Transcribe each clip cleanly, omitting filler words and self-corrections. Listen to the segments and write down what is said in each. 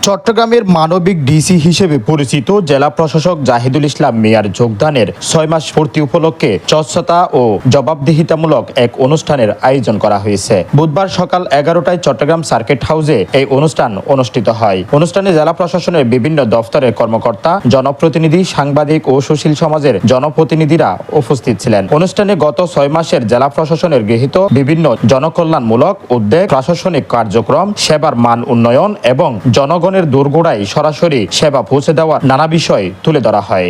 চট্টগ্রামের মানবিক ডিসি হিসেবে পরিচিত জেলা প্রশাসক জাহিদুল ইসলাম মিয়ার যোগদানের 6 মাস পূর্তি উপলক্ষে স্বচ্ছতা ও জবাবদিহিতামূলক এক অনুষ্ঠানের আয়োজন করা হয়েছে। বুধবার সকাল 11টায় চট্টগ্রাম সার্কিট হাউসে এই অনুষ্ঠান অনুষ্ঠিত হয়। অনুষ্ঠানে জেলা প্রশাসনের বিভিন্ন দফতরের কর্মকর্তা, জনপ্রতিনিধি, সাংবাদিক ও সুশীল সমাজের জনপ্রতিনিধিরা উপস্থিত ছিলেন। অনুষ্ঠানে গত 6 মাসের জেলা প্রশাসনের গৃহীত বিভিন্ন জনকল্যাণমূলক উদ্যোগ, প্রশাসনিক কার্যক্রম, সেবার মান উন্নয়ন এবং জনগণের দোরগোড়ায় সরাসরি সেবা পৌঁছে দেওয়ার নানা বিষয় তুলে ধরা হয়।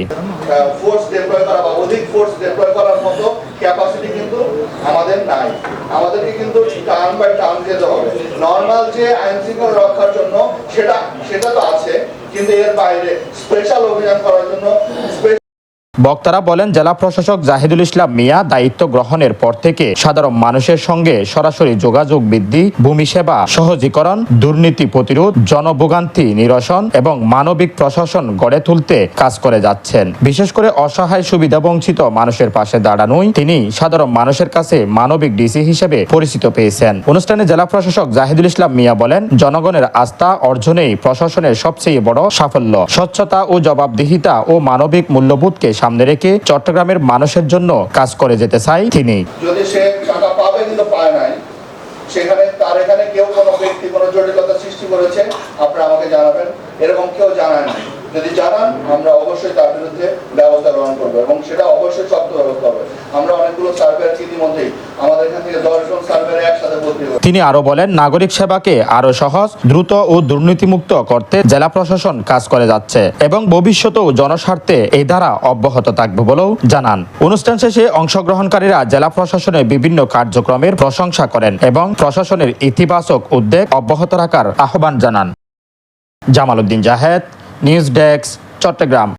ফোর্স ডিপ্লয় করা বা অধিক ফোর্স ডিপ্লয় করার মতো ক্যাপাসিটি কিন্তু আমাদের নাই। আমাদেরকে কিন্তু টার্ন বাই টার্ন যেতে হবে। নর্মাল যে আইন শৃঙ্খলা রক্ষার জন্য সেটা তো আছে, কিন্তু এর বাইরে স্পেশাল অভিযান করার জন্য বক্তারা বলেন, জেলা প্রশাসক জাহিদুল ইসলাম মিয়া দায়িত্ব গ্রহণের পর থেকে সাধারণ মানুষের সঙ্গে সরাসরি যোগাযোগ বৃদ্ধি, ভূমি সেবা সহজীকরণ, দুর্নীতি প্রতিরোধ, জনভোগান্তি নিরসন এবং মানবিক প্রশাসন গড়ে তুলতে কাজ করে যাচ্ছেন। বিশেষ করে অসহায় সুবিধাবঞ্চিত মানুষের পাশে দাঁড়ানোই তিনি সাধারণ মানুষের কাছে মানবিক ডিসি হিসেবে পরিচিত পেয়েছেন। অনুষ্ঠানে জেলা প্রশাসক জাহিদুল ইসলাম মিয়া বলেন, জনগণের আস্থা অর্জনেই প্রশাসনের সবচেয়ে বড় সাফল্য। স্বচ্ছতা ও জবাবদিহিতা ও মানবিক মূল্যবোধকে সামনে রেখে চট্টগ্রামের মানুষের জন্য কাজ করে যেতে চাই তিনি। যদি সে টাকা পাবে কিন্তু পায় নাই, সেখানে তার এখানে কেউ কোনো ব্যক্তি কোনো জটিলতা সৃষ্টি করেছে, আপনারা আমাকে জানাবেন। এরকম কেউ জানায় না, যদি জানান আমরা অবশ্যই তার বিরুদ্ধে ব্যবস্থা গ্রহণ করবো এবং সেটা অবশ্যই শক্ত ব্যবস্থা হবে। আমরা অনেকগুলো সার্ভের ইতিমধ্যেই আমাদের এখান থেকে 10 জন সার্ভের একসাথে ভর্তি হবে। তিনি আরো বলেন, নাগরিক সেবাকে আরো সহজ, দ্রুত ও দুর্নীতিমুক্ত করতে জেলা প্রশাসন কাজ করে যাচ্ছে এবং ভবিষ্যতেও জনস্বার্থে এই ধারা অব্যাহত থাকবে বলেও জানান। অনুষ্ঠান শেষে অংশগ্রহণকারীরা জেলা প্রশাসনের বিভিন্ন কার্যক্রমের প্রশংসা করেন এবং প্রশাসনের ইতিবাচক উদ্যোগ অব্যাহত রাখার আহ্বান জানান। Jamal Uddin Zahed, news desk, Chittagong.